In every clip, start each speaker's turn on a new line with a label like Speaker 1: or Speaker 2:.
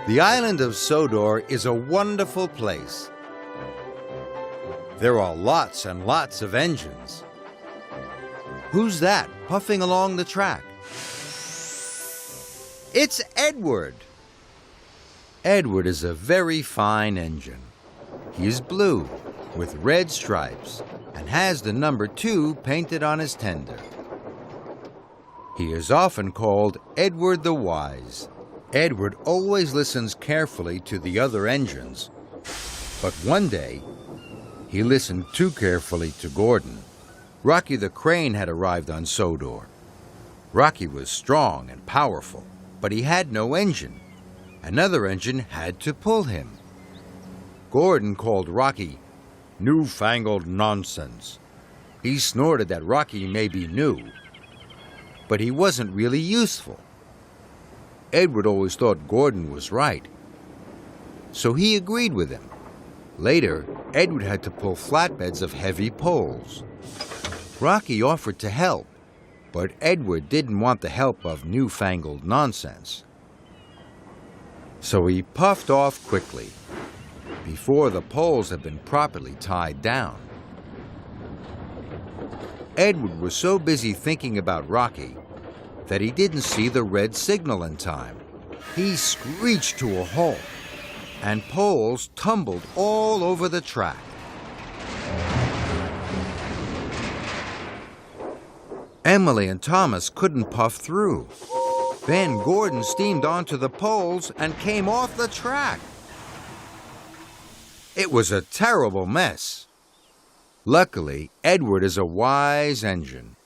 Speaker 1: The island of Sodor is a wonderful place. There are lots and lots of engines. Who's that puffing along the track? It's Edward. Edward is a very fine engine. He is blue with red stripes and has the number 2 painted on his tender. He is often called Edward the Wise. Edward always listens carefully to the other engines, but one day he listened too carefully to Gordon. Rocky the Crane had arrived on Sodor. Rocky was strong and powerful, but he had no engine. Another engine had to pull him. Gordon called Rocky newfangled nonsense. He snorted that Rocky may be new, but he wasn't really useful. Edward always thought Gordon was right, so he agreed with him. Later, Edward had to pull flatbeds of heavy poles. Rocky offered to help, but Edward didn't want the help of newfangled nonsense. So he puffed off quickly, before the poles had been properly tied down. Edward was so busy thinking about Rocky that he didn't see the red signal in time. He screeched to a halt, and poles tumbled all over the track. Emily and Thomas couldn't puff through. Then Gordon steamed onto the poles and came off the track. It was a terrible mess. Luckily, Edward is a wise engine.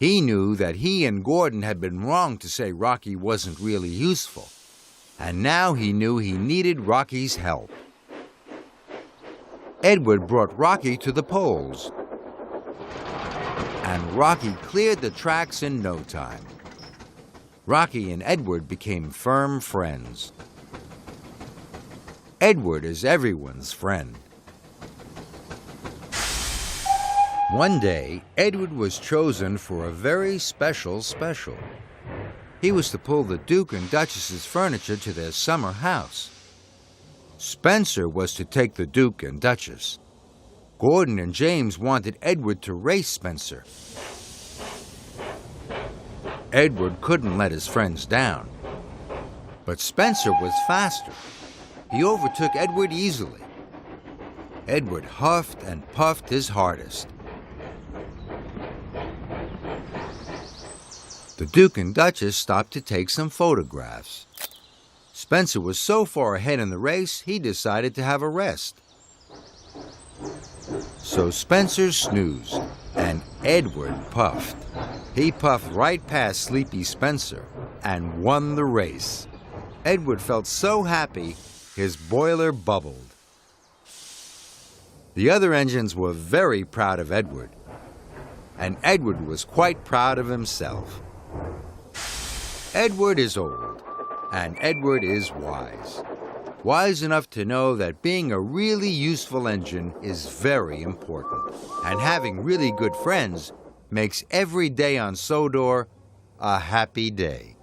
Speaker 1: He knew that he and Gordon had been wrong to say Rocky wasn't really useful, and now he knew he needed Rocky's help. Edward brought Rocky to the poles, and Rocky cleared the tracks in no time. Rocky and Edward became firm friends. Edward is everyone's friend. One day, Edward was chosen for a very special. He was to pull the Duke and Duchess's furniture to their summer house. Spencer was to take the Duke and Duchess. Gordon and James wanted Edward to race Spencer. Edward couldn't let his friends down, but Spencer was faster. He overtook Edward easily. Edward huffed and puffed his hardest. The Duke and Duchess stopped to take some photographs. Spencer was so far ahead in the race, he decided to have a rest. So Spencer snoozed, and Edward puffed. He puffed right past sleepy Spencer and won the race. Edward felt so happy, his boiler bubbled. The other engines were very proud of Edward, and Edward was quite proud of himself. Edward is old, and Edward is wise. Wise enough to know that being a really useful engine is very important, and having really good friends makes every day on Sodor a happy day.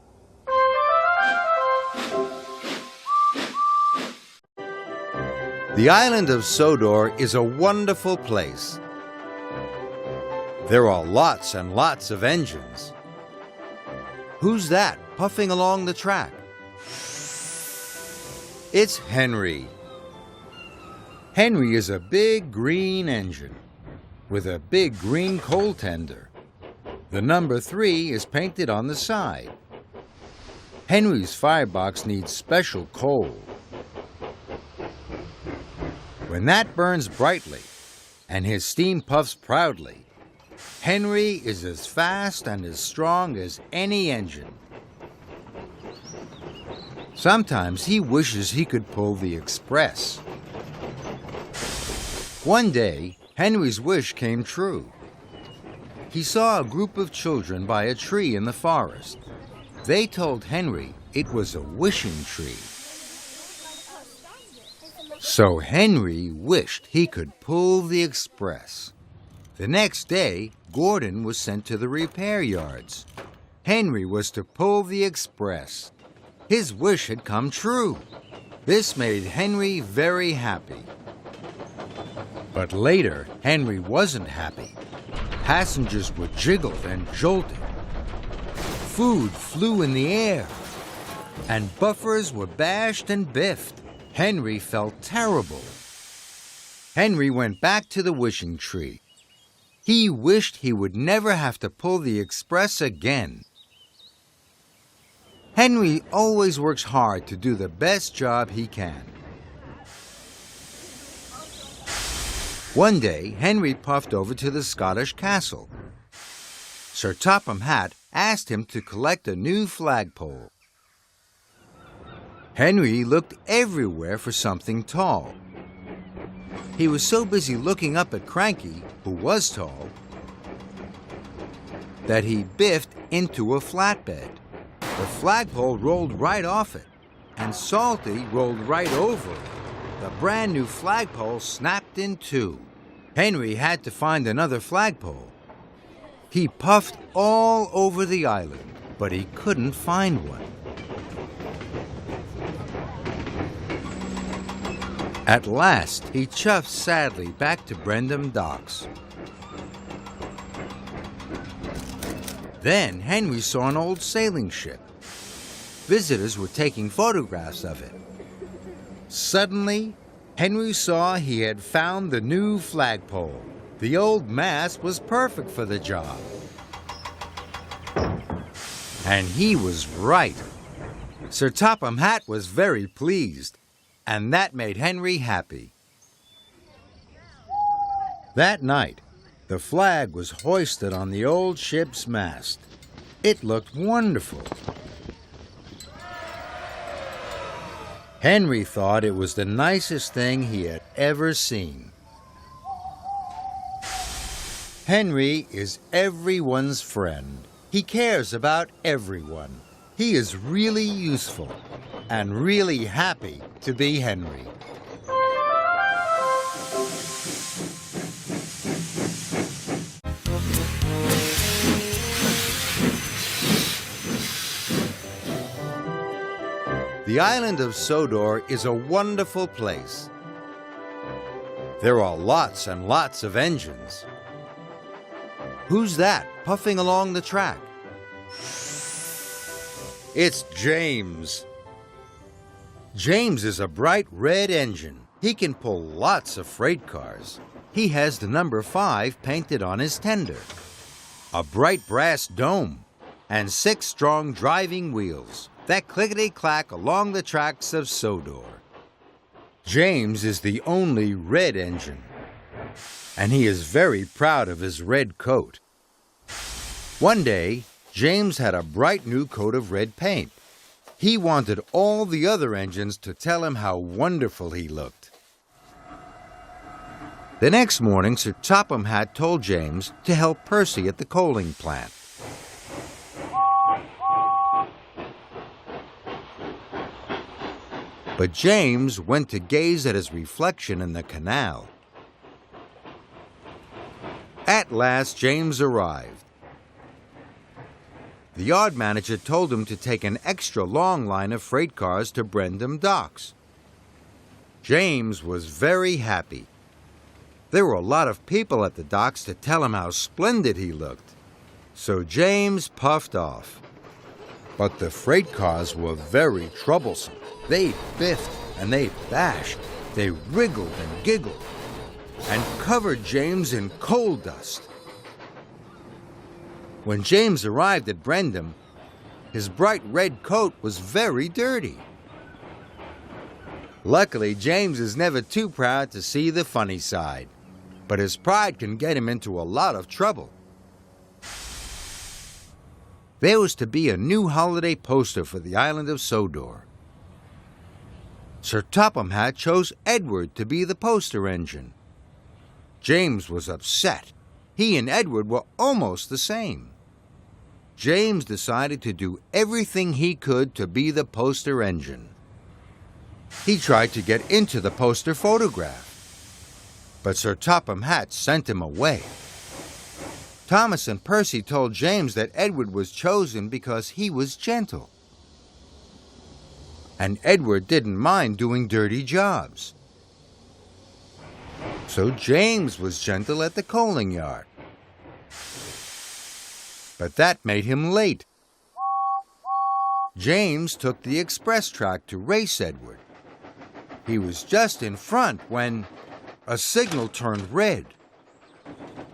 Speaker 1: The island of Sodor is a wonderful place. There are lots and lots of engines. Who's that puffing along the track? It's Henry. Henry is a big green engine with a big green coal tender. The number 3 is painted on the side. Henry's firebox needs special coal. When that burns brightly and his steam puffs proudly, Henry is as fast and as strong as any engine. Sometimes he wishes he could pull the express. One day, Henry's wish came true. He saw a group of children by a tree in the forest. They told Henry it was a wishing tree. So Henry wished he could pull the express. The next day, Gordon was sent to the repair yards. Henry was to pull the express. His wish had come true. This made Henry very happy. But later, Henry wasn't happy. Passengers were jiggled and jolted. Food flew in the air, and buffers were bashed and biffed. Henry felt terrible. Henry went back to the wishing tree. He wished he would never have to pull the express again. Henry always works hard to do the best job he can. One day, Henry puffed over to the Scottish castle. Sir Topham Hatt asked him to collect a new flagpole. Henry looked everywhere for something tall. He was so busy looking up at Cranky, who was tall, that he biffed into a flatbed. The flagpole rolled right off it, and Salty rolled right over it. The brand new flagpole snapped in two. Henry had to find another flagpole. He puffed all over the island, but he couldn't find one. At last, he chuffed sadly back to Brendam Docks. Then Henry saw an old sailing ship. Visitors were taking photographs of it. Suddenly, Henry saw he had found the new flagpole. The old mast was perfect for the job. And he was right. Sir Topham Hatt was very pleased, and that made Henry happy. That night, the flag was hoisted on the old ship's mast. It looked wonderful. Henry thought it was the nicest thing he had ever seen. Henry is everyone's friend. He cares about everyone. He is really useful and really happy to be Henry. The island of Sodor is a wonderful place. There are lots and lots of engines. Who's that puffing along the track? It's James. James is a bright red engine. He can pull lots of freight cars. He has the number 5 painted on his tender, a bright brass dome, and 6 strong driving wheels that clickety-clack along the tracks of Sodor. James is the only red engine, and he is very proud of his red coat. One day, James had a bright new coat of red paint. He wanted all the other engines to tell him how wonderful he looked. The next morning, Sir Topham Hatt told James to help Percy at the coaling plant. But James went to gaze at his reflection in the canal. At last, James arrived. The yard manager told him to take an extra long line of freight cars to Brendam Docks. James was very happy. There were a lot of people at the docks to tell him how splendid he looked. So James puffed off. But the freight cars were very troublesome. They biffed and they bashed. They wriggled and giggled and covered James in coal dust. When James arrived at Brendam, his bright red coat was very dirty. Luckily, James is never too proud to see the funny side, but his pride can get him into a lot of trouble. There was to be a new holiday poster for the island of Sodor. Sir Topham Hatt chose Edward to be the poster engine. James was upset. He and Edward were almost the same. James decided to do everything he could to be the poster engine. He tried to get into the poster photograph, but Sir Topham Hatt sent him away. Thomas and Percy told James that Edward was chosen because he was gentle. and Edward didn't mind doing dirty jobs. So James was gentle at the coaling yard. But that made him late. James took the express track to race Edward. He was just in front when a signal turned red.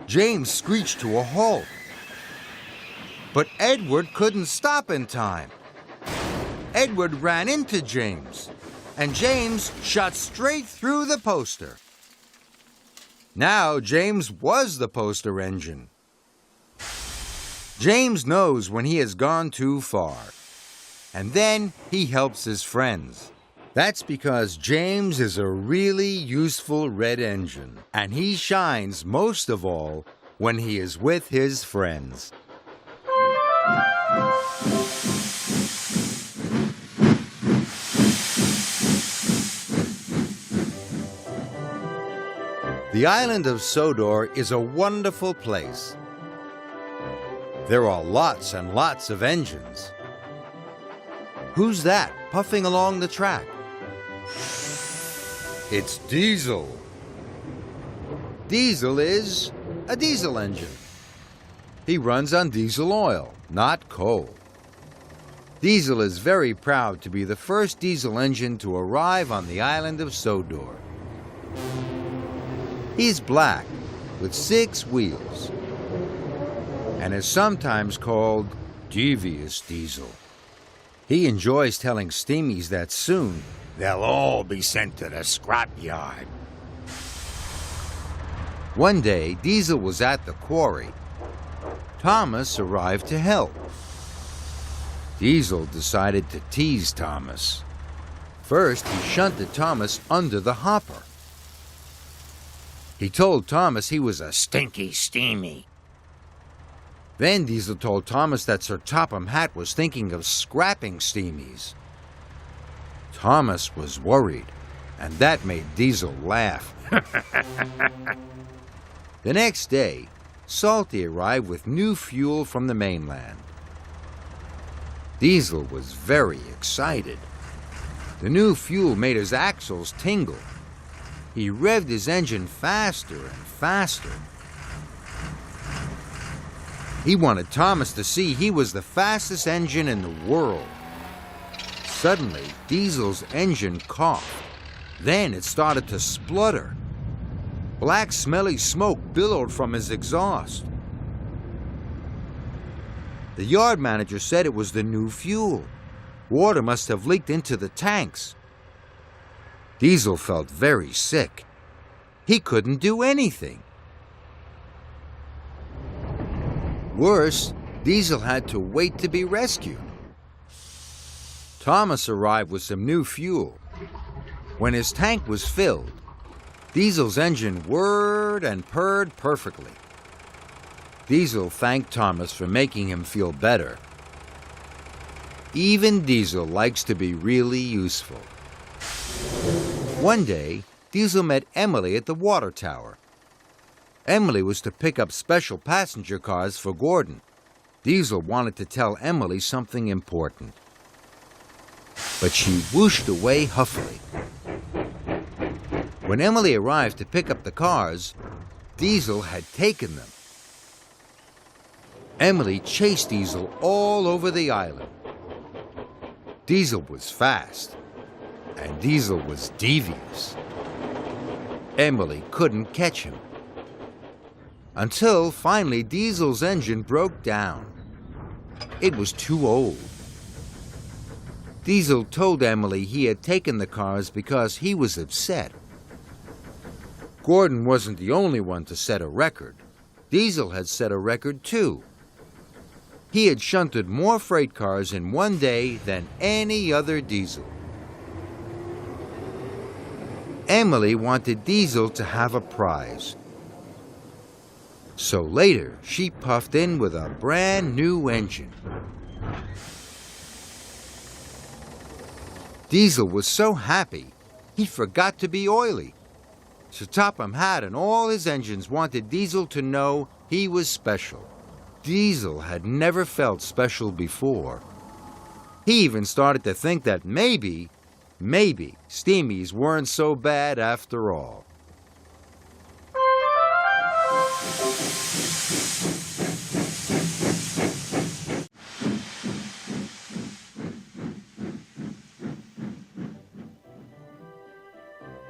Speaker 1: James screeched to a halt. But Edward couldn't stop in time. Edward ran into James, and James shot straight through the poster. Now James was the poster engine. James knows when he has gone too far, and then he helps his friends. That's because James is a really useful red engine, and he shines most of all when he is with his friends. The island of Sodor is a wonderful place. There are lots and lots of engines. Who's that puffing along the track? It's Diesel. Diesel is a diesel engine. He runs on diesel oil, not coal. Diesel is very proud to be the first diesel engine to arrive on the island of Sodor. He's black with 6 wheels and is sometimes called Devious Diesel. He enjoys telling steamies that soon they'll all be sent to the scrapyard. One day, Diesel was at the quarry. Thomas arrived to help. Diesel decided to tease Thomas. First, he shunted Thomas under the hopper. He told Thomas he was a stinky steamy. Then Diesel told Thomas that Sir Topham Hatt was thinking of scrapping steamies. Thomas was worried, and that made Diesel laugh. The next day, Salty arrived with new fuel from the mainland. Diesel was very excited. The new fuel made his axles tingle. He revved his engine faster and faster. He wanted Thomas to see he was the fastest engine in the world. Suddenly, Diesel's engine coughed. Then it started to splutter. Black, smelly smoke billowed from his exhaust. The yard manager said it was the new fuel. Water must have leaked into the tanks. Diesel felt very sick. He couldn't do anything. Worse, Diesel had to wait to be rescued. Thomas arrived with some new fuel. When his tank was filled, Diesel's engine whirred and purred perfectly. Diesel thanked Thomas for making him feel better. Even Diesel likes to be really useful. One day, Diesel met Emily at the water tower. Emily was to pick up special passenger cars for Gordon. Diesel wanted to tell Emily something important. But she whooshed away huffily. When Emily arrived to pick up the cars, Diesel had taken them. Emily chased Diesel all over the island. Diesel was fast, and Diesel was devious. Emily couldn't catch him. Until finally Diesel's engine broke down. It was too old. Diesel told Emily he had taken the cars because he was upset. Gordon wasn't the only one to set a record. Diesel had set a record too. He had shunted more freight cars in one day than any other Diesel. Emily wanted Diesel to have a prize. So later, she puffed in with a brand new engine. Diesel was so happy, he forgot to be oily. Sir Topham Hatt and all his engines wanted Diesel to know he was special. Diesel had never felt special before. He even started to think that maybe Maybe steamies weren't so bad after all.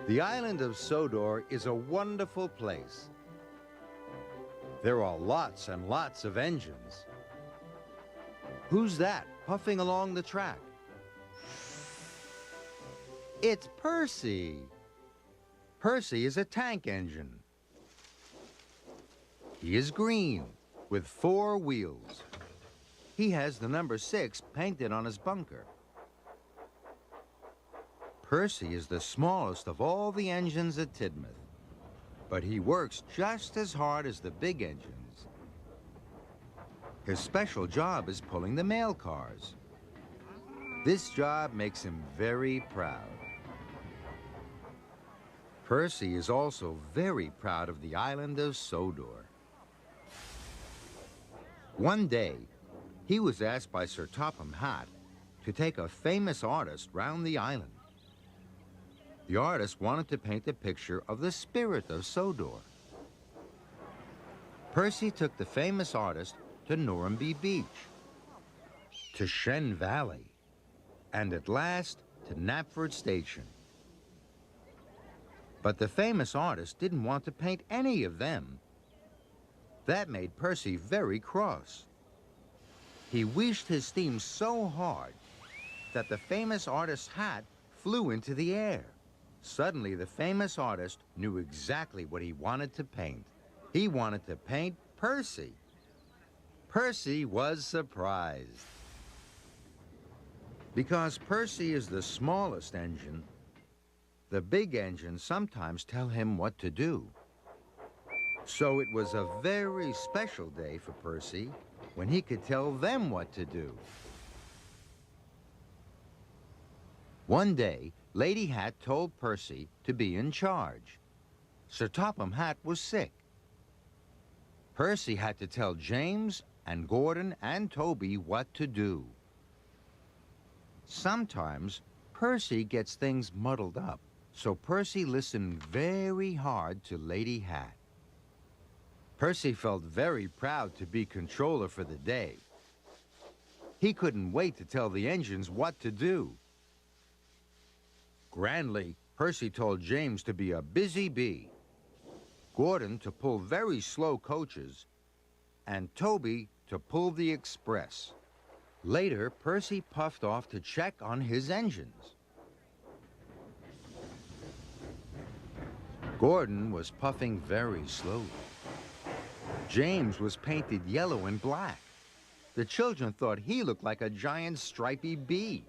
Speaker 1: The island of Sodor is a wonderful place. There are lots and lots of engines. Who's that puffing along the track? It's Percy. Percy is a tank engine. He is green with 4 wheels. He has the number 6 painted on his bunker. Percy is the smallest of all the engines at Tidmouth, but he works just as hard as the big engines. His special job is pulling the mail cars. This job makes him very proud. Percy is also very proud of the island of Sodor. One day, he was asked by Sir Topham Hatt to take a famous artist round the island. The artist wanted to paint a picture of the spirit of Sodor. Percy took the famous artist to Normanby Beach, to Shen Valley, and at last to Knapford Station. But the famous artist didn't want to paint any of them. That made Percy very cross. He wished his steam so hard that the famous artist's hat flew into the air. Suddenly, the famous artist knew exactly what he wanted to paint. He wanted to paint Percy. Percy was surprised. Because Percy is the smallest engine, the big engines sometimes tell him what to do. So it was a very special day for Percy when he could tell them what to do. One day, Lady Hatt told Percy to be in charge. Sir Topham Hatt was sick. Percy had to tell James and Gordon and Toby what to do. Sometimes Percy gets things muddled up, so Percy listened very hard to Lady Hatt. Percy felt very proud to be controller for the day. He couldn't wait to tell the engines what to do. Grandly, Percy told James to be a busy bee, Gordon to pull very slow coaches, and Toby to pull the express. Later, Percy puffed off to check on his engines. Gordon was puffing very slowly. James was painted yellow and black. The children thought he looked like a giant stripy bee.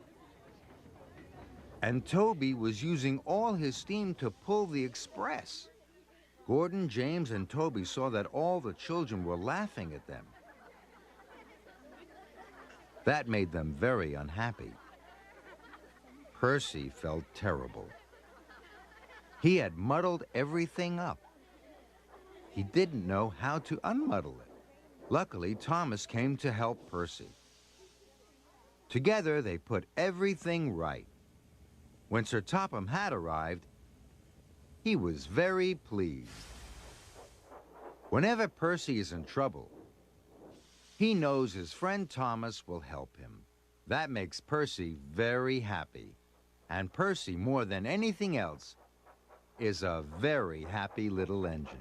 Speaker 1: And Toby was using all his steam to pull the express. Gordon, James, and Toby saw that all the children were laughing at them. That made them very unhappy. Percy felt terrible. He had muddled everything up. He didn't know how to unmuddle it. Luckily, Thomas came to help Percy. Together, they put everything right. When Sir Topham Hatt arrived, he was very pleased. Whenever Percy is in trouble, he knows his friend Thomas will help him. That makes Percy very happy. And Percy, more than anything else, is a very happy little engine.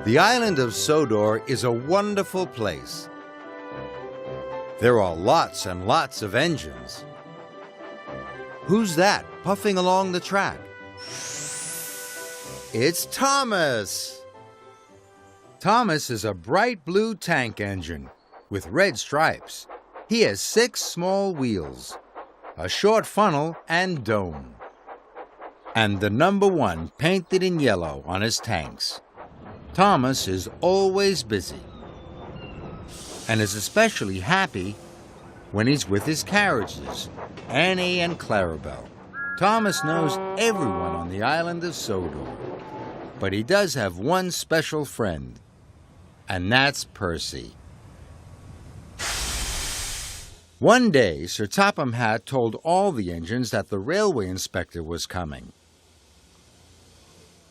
Speaker 1: The island of Sodor is a wonderful place. There are lots and lots of engines. Who's that puffing along the track? It's Thomas. Thomas is a bright blue tank engine with red stripes. He has 6 small wheels, a short funnel and dome, and the number 1 painted in yellow on his tanks. Thomas is always busy and is especially happy when he's with his carriages, Annie and Clarabelle. Thomas knows everyone on the island of Sodor. But he does have one special friend, and that's Percy. One day, Sir Topham Hatt told all the engines that the railway inspector was coming.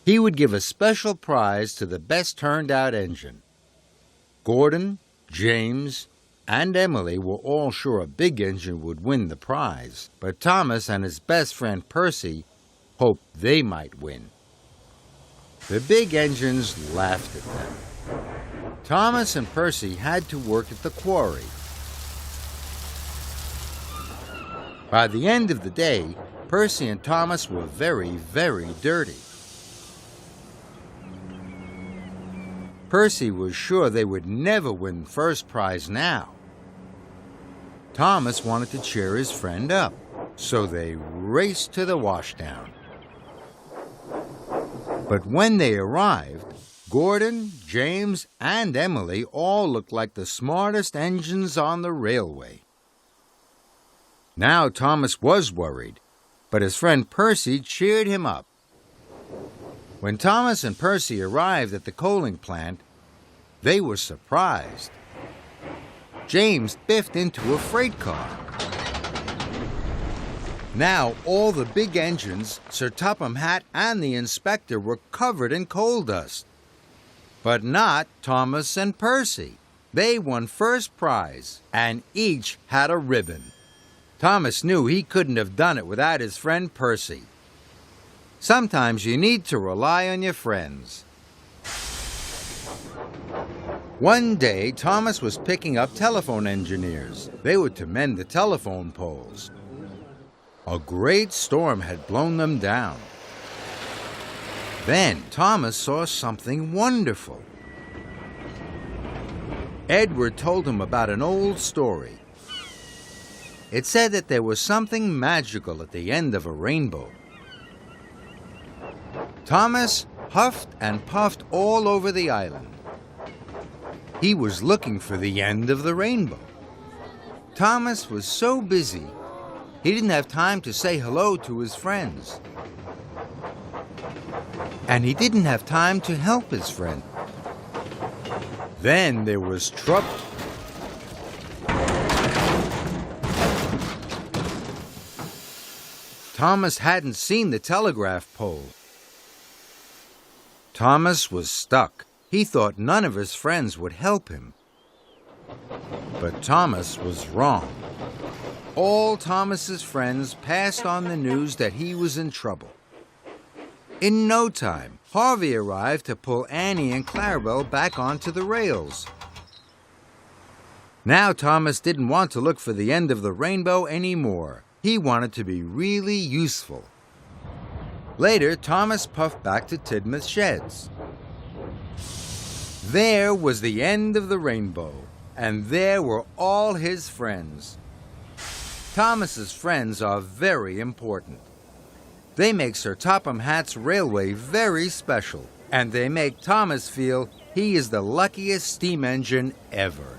Speaker 1: He would give a special prize to the best turned-out engine. Gordon, James, and Emily were all sure a big engine would win the prize, but Thomas and his best friend Percy hoped they might win. The big engines laughed at them. Thomas and Percy had to work at the quarry. By the end of the day, Percy and Thomas were very, very dirty. Percy was sure they would never win first prize now. Thomas wanted to cheer his friend up, so they raced to the washdown. But when they arrived, Gordon, James, and Emily all looked like the smartest engines on the railway. Now Thomas was worried, but his friend Percy cheered him up. When Thomas and Percy arrived at the coaling plant, they were surprised. James biffed into a freight car. Now all the big engines, Sir Topham Hatt, and the inspector were covered in coal dust. But not Thomas and Percy. They won first prize, and each had a ribbon. Thomas knew he couldn't have done it without his friend Percy. Sometimes you need to rely on your friends. One day, Thomas was picking up telephone engineers. They were to mend the telephone poles. A great storm had blown them down. Then Thomas saw something wonderful. Edward told him about an old story. It said that there was something magical at the end of a rainbow. Thomas huffed and puffed all over the island. He was looking for the end of the rainbow. Thomas was so busy, he didn't have time to say hello to his friends. And he didn't have time to help his friend. Then there was trouble. Thomas hadn't seen the telegraph pole. Thomas was stuck. He thought none of his friends would help him. But Thomas was wrong. All Thomas's friends passed on the news that he was in trouble. In no time, Harvey arrived to pull Annie and Clarabelle back onto the rails. Now Thomas didn't want to look for the end of the rainbow anymore. He wanted to be really useful. Later, Thomas puffed back to Tidmouth Sheds. There was the end of the rainbow, and there were all his friends. Thomas's friends are very important. They make Sir Topham Hatt's railway very special, and they make Thomas feel he is the luckiest steam engine ever.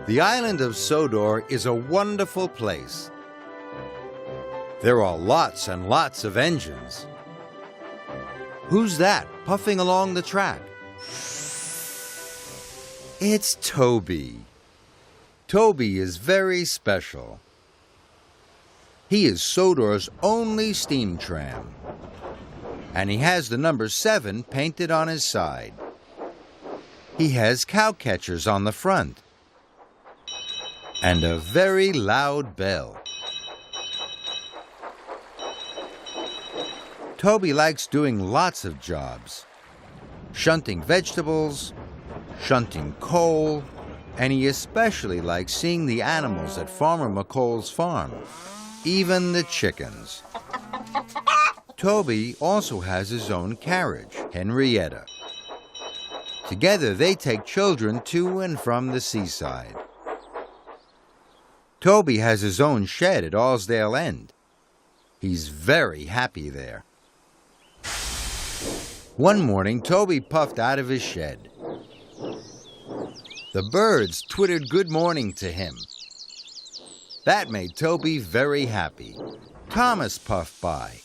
Speaker 1: The island of Sodor is a wonderful place. There are lots and lots of engines. Who's that puffing along the track? It's Toby. Toby is very special. He is Sodor's only steam tram, and he has the number 7 painted on his side. He has cow catchers on the front and a very loud bell. Toby likes doing lots of jobs: shunting vegetables, shunting coal, and he especially likes seeing the animals at Farmer McColl's farm, even the chickens. Toby also has his own carriage, Henrietta. Together they take children to and from the seaside. Toby has his own shed at Allsdale End. He's very happy there. One morning, Toby puffed out of his shed. The birds twittered good morning to him. That made Toby very happy. Thomas puffed by.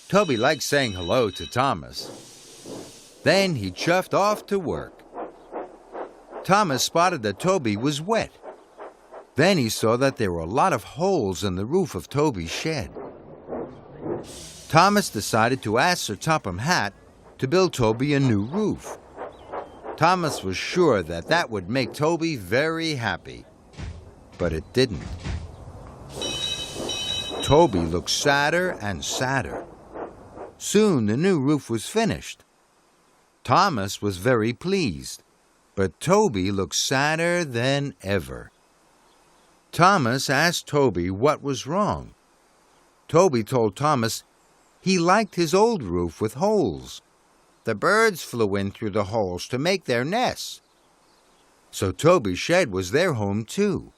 Speaker 1: Toby liked saying hello to Thomas. Then he chuffed off to work. Thomas spotted that Toby was wet. Then he saw that there were a lot of holes in the roof of Toby's shed. Thomas decided to ask Sir Topham Hatt to build Toby a new roof. Thomas was sure that that would make Toby very happy, but it didn't. Toby looked sadder and sadder. Soon the new roof was finished. Thomas was very pleased, but Toby looked sadder than ever. Thomas asked Toby what was wrong. Toby told Thomas he liked his old roof with holes. The birds flew in through the holes to make their nests. So Toby's shed was their home too.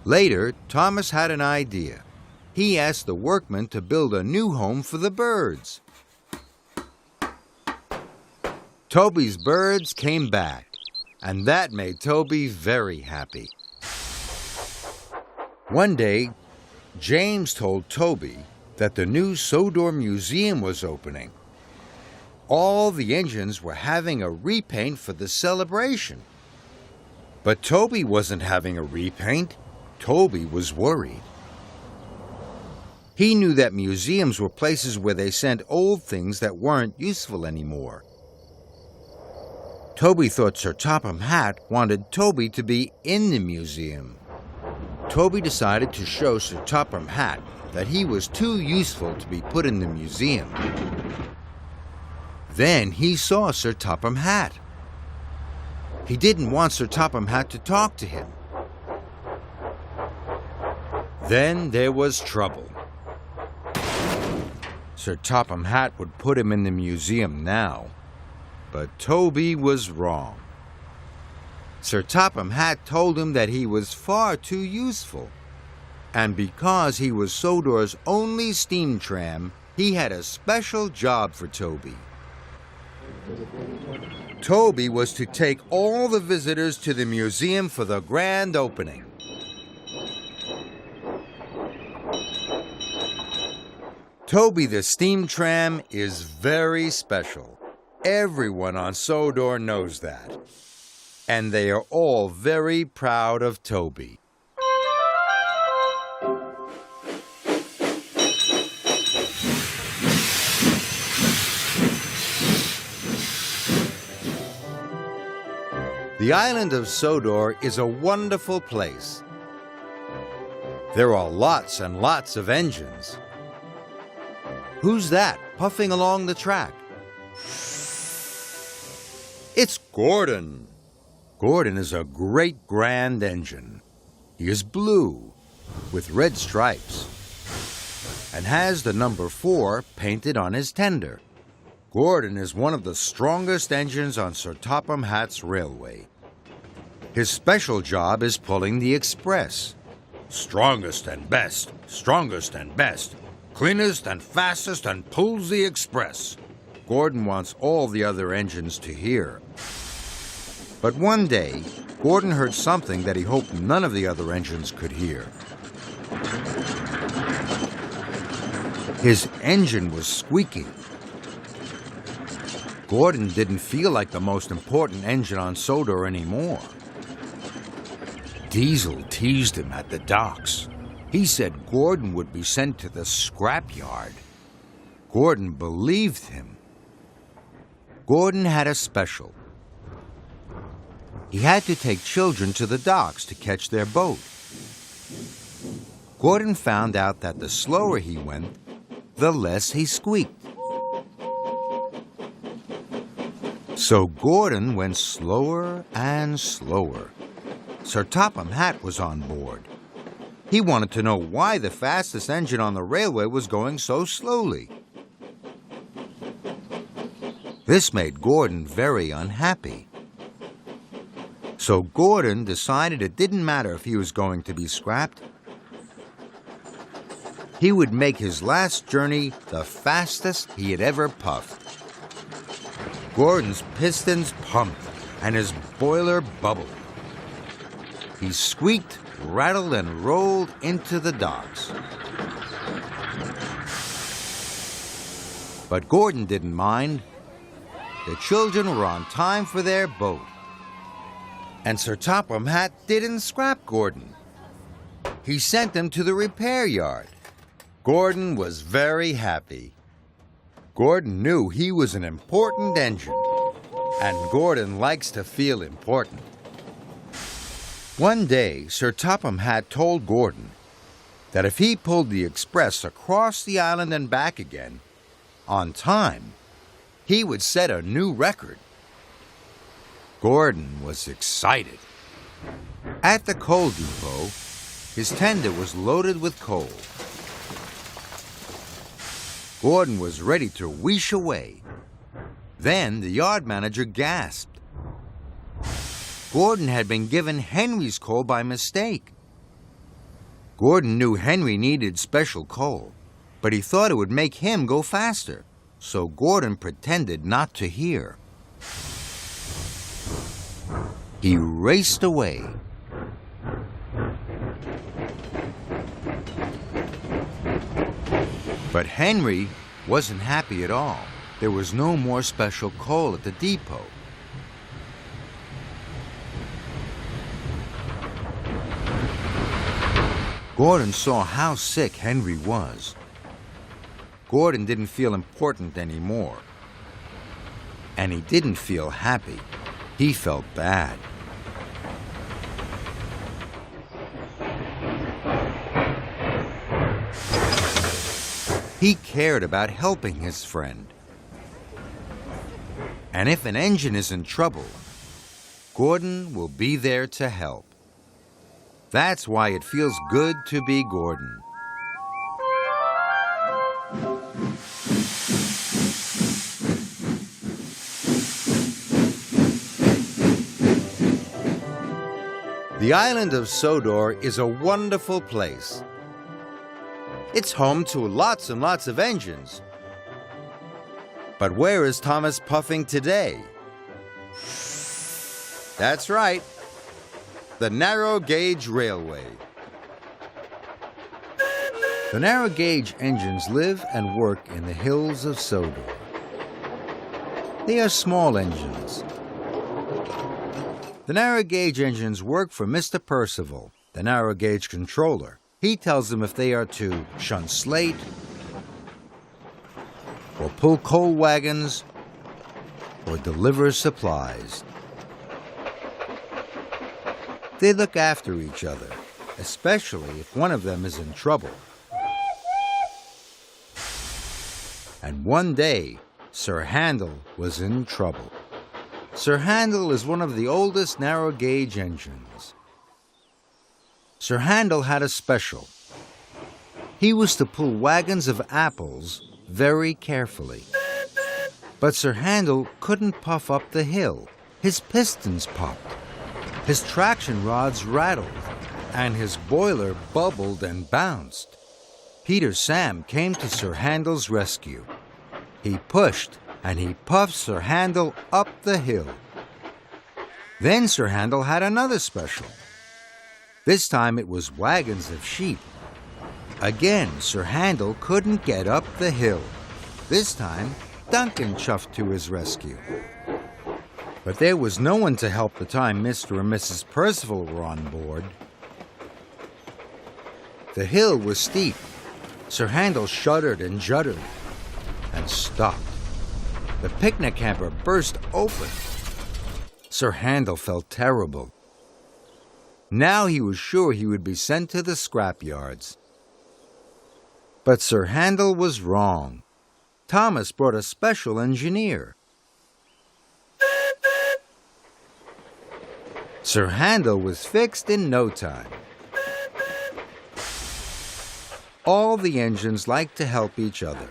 Speaker 1: Later, Thomas had an idea. He asked the workmen to build a new home for the birds. Toby's birds came back, and that made Toby very happy. One day, James told Toby that the new Sodor Museum was opening. All the engines were having a repaint for the celebration. But Toby wasn't having a repaint. Toby was worried. He knew that museums were places where they sent old things that weren't useful anymore. Toby thought Sir Topham Hatt wanted Toby to be in the museum. Toby decided to show Sir Topham Hatt that he was too useful to be put in the museum. Then he saw Sir Topham Hatt. He didn't want Sir Topham Hatt to talk to him. Then there was trouble. Sir Topham Hatt would put him in the museum now. But Toby was wrong. Sir Topham Hatt told him that he was far too useful. And because he was Sodor's only steam tram, he had a special job for Toby. Toby was to take all the visitors to the museum for the grand opening. Toby the steam tram is very special. Everyone on Sodor knows that. And they are all very proud of Toby. The island of Sodor is a wonderful place. There are lots and lots of engines. Who's that puffing along the track? It's Gordon. Gordon is a great grand engine. He is blue with red stripes and has the number 4 painted on his tender. Gordon is one of the strongest engines on Sir Topham Hatt's railway. His special job is pulling the express. Strongest and best, cleanest and fastest and pulls the express. Gordon wants all the other engines to hear. But one day, Gordon heard something that he hoped none of the other engines could hear. His engine was squeaking. Gordon didn't feel like the most important engine on Sodor anymore. Diesel teased him at the docks. He said Gordon would be sent to the scrapyard. Gordon believed him. Gordon had a special. He had to take children to the docks to catch their boat. Gordon found out that the slower he went, the less he squeaked. So Gordon went slower and slower. Sir Topham Hatt was on board. He wanted to know why the fastest engine on the railway was going so slowly. This made Gordon very unhappy. So Gordon decided it didn't matter if he was going to be scrapped. He would make his last journey the fastest he had ever puffed. Gordon's pistons pumped and his boiler bubbled. He squeaked, rattled, and rolled into the docks. But Gordon didn't mind. The children were on time for their boat. And Sir Topham Hatt didn't scrap Gordon. He sent him to the repair yard. Gordon was very happy. Gordon knew he was an important engine, and Gordon likes to feel important. One day, Sir Topham Hatt told Gordon that if he pulled the express across the island and back again, on time, he would set a new record. Gordon was excited. At the coal depot, his tender was loaded with coal. Gordon was ready to wheesh away. Then the yard manager gasped. Gordon had been given Henry's coal by mistake. Gordon knew Henry needed special coal, but he thought it would make him go faster, so Gordon pretended not to hear. He raced away. But Henry wasn't happy at all. There was no more special coal at the depot. Gordon saw how sick Henry was. Gordon didn't feel important anymore. And he didn't feel happy. He felt bad. He cared about helping his friend. And if an engine is in trouble, Gordon will be there to help. That's why it feels good to be Gordon. The island of Sodor is a wonderful place. It's home to lots and lots of engines. But where is Thomas puffing today? That's right, the narrow gauge railway. The narrow gauge engines live and work in the hills of Sodor. They are small engines. The narrow gauge engines work for Mr. Percival, the narrow gauge controller. He tells them if they are to shunt slate, or pull coal wagons, or deliver supplies. They look after each other, especially if one of them is in trouble. And one day, Sir Handel was in trouble. Sir Handel is one of the oldest narrow gauge engines. Sir Handel had a special. He was to pull wagons of apples very carefully. But Sir Handel couldn't puff up the hill. His pistons popped, his traction rods rattled, and his boiler bubbled and bounced. Peter Sam came to Sir Handel's rescue. He pushed and he puffed Sir Handel up the hill. Then Sir Handel had another special. This time it was wagons of sheep. Again, Sir Handel couldn't get up the hill. This time, Duncan chuffed to his rescue. But there was no one to help the time Mr. and Mrs. Percival were on board. The hill was steep. Sir Handel shuddered and juddered and stopped. The picnic hamper burst open. Sir Handel felt terrible. Now he was sure he would be sent to the scrap yards. But Sir Handel was wrong. Thomas brought a special engineer. Sir Handel was fixed in no time. All the engines liked to help each other.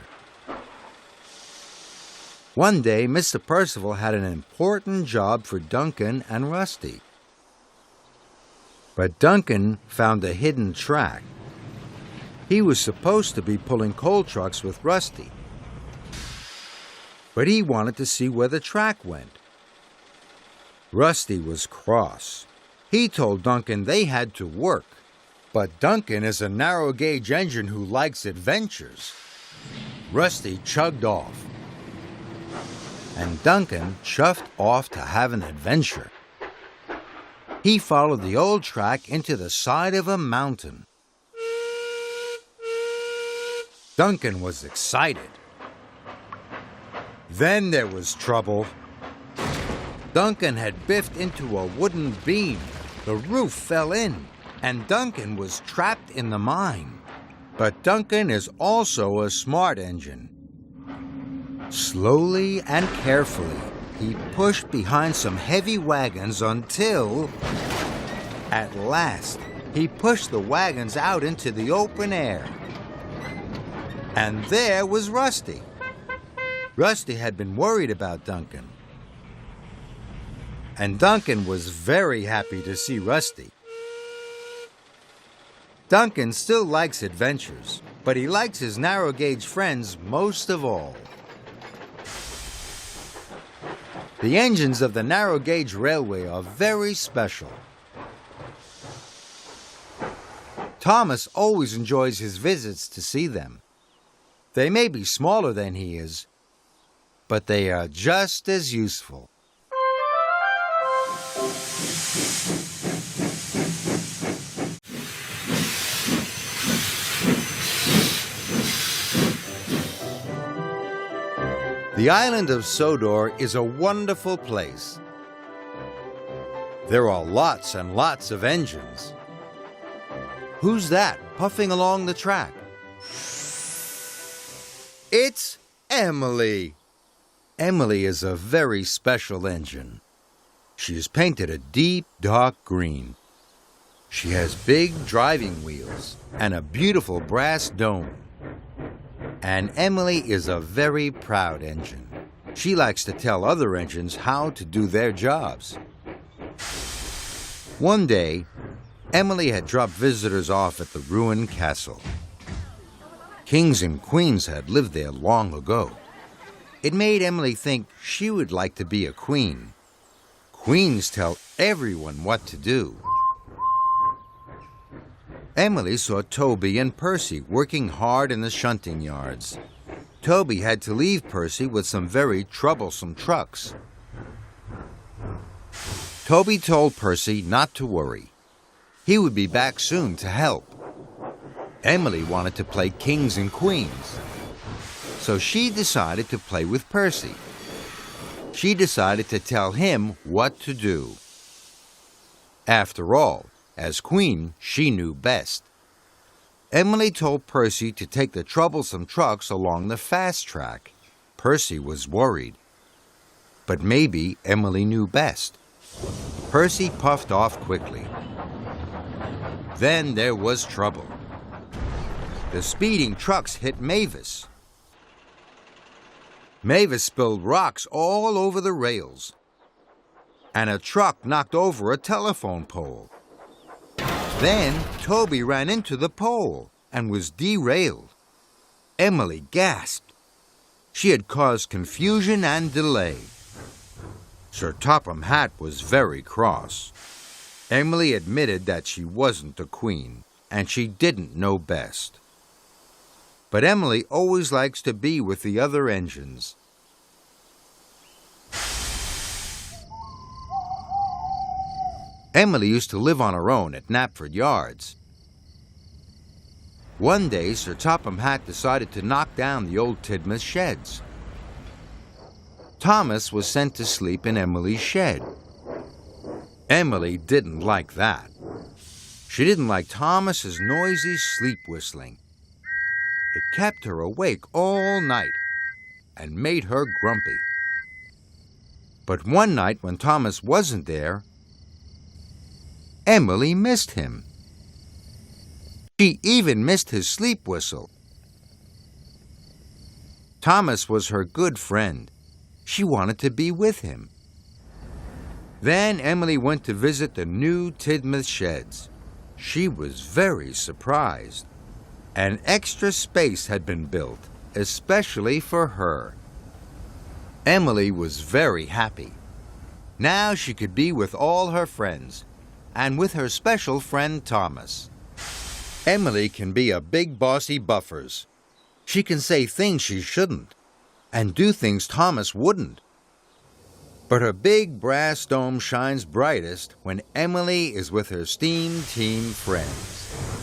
Speaker 1: One day, Mr. Percival had an important job for Duncan and Rusty. But Duncan found a hidden track. He was supposed to be pulling coal trucks with Rusty. but he wanted to see where the track went. Rusty was cross. He told Duncan they had to work, but Duncan is a narrow-gauge engine who likes adventures. Rusty chugged off, and Duncan chuffed off to have an adventure. He followed the old track into the side of a mountain. Duncan was excited. Then there was trouble. Duncan had biffed into a wooden beam. The roof fell in, and Duncan was trapped in the mine. But Duncan is also a smart engine. Slowly and carefully, he pushed behind some heavy wagons until, at last, he pushed the wagons out into the open air. And there was Rusty. Rusty had been worried about Duncan, and Duncan was very happy to see Rusty. Duncan still likes adventures, but he likes his narrow-gauge friends most of all. The engines of the narrow-gauge railway are very special. Thomas always enjoys his visits to see them. They may be smaller than he is, but they are just as useful. The island of Sodor is a wonderful place. There are lots and lots of engines. Who's that puffing along the track? It's Emily. Emily is a very special engine. She is painted a deep, dark green. She has big driving wheels and a beautiful brass dome. And Emily is a very proud engine. She likes to tell other engines how to do their jobs. One day, Emily had dropped visitors off at the ruined castle. Kings and queens had lived there long ago. It made Emily think she would like to be a queen. Queens tell everyone what to do. Emily saw Toby and Percy working hard in the shunting yards. Toby had to leave Percy with some very troublesome trucks. Toby told Percy not to worry. He would be back soon to help. Emily wanted to play kings and queens, so she decided to play with Percy. She decided to tell him what to do. After all, as queen, she knew best. Emily told Percy to take the troublesome trucks along the fast track. Percy was worried. But maybe Emily knew best. Percy puffed off quickly. Then there was trouble. The speeding trucks hit Mavis. Mavis spilled rocks all over the rails. And a truck knocked over a telephone pole. Then Toby ran into the pole and was derailed. Emily gasped. She had caused confusion and delay. Sir Topham Hatt was very cross. Emily admitted that she wasn't a queen, and she didn't know best. But Emily always likes to be with the other engines. Emily used to live on her own at Knapford Yards. One day, Sir Topham Hatt decided to knock down the old Tidmouth sheds. Thomas was sent to sleep in Emily's shed. Emily didn't like that. She didn't like Thomas's noisy sleep whistling. It kept her awake all night and made her grumpy. But one night when Thomas wasn't there, Emily missed him. She even missed his sleep whistle. Thomas was her good friend. She wanted to be with him. Then Emily went to visit the new Tidmouth sheds. She was very surprised. An extra space had been built, especially for her. Emily was very happy. Now she could be with all her friends, and with her special friend Thomas. Emily can be a big bossy Buffers. She can say things she shouldn't, and do things Thomas wouldn't. But her big brass dome shines brightest when Emily is with her STEAM team friends.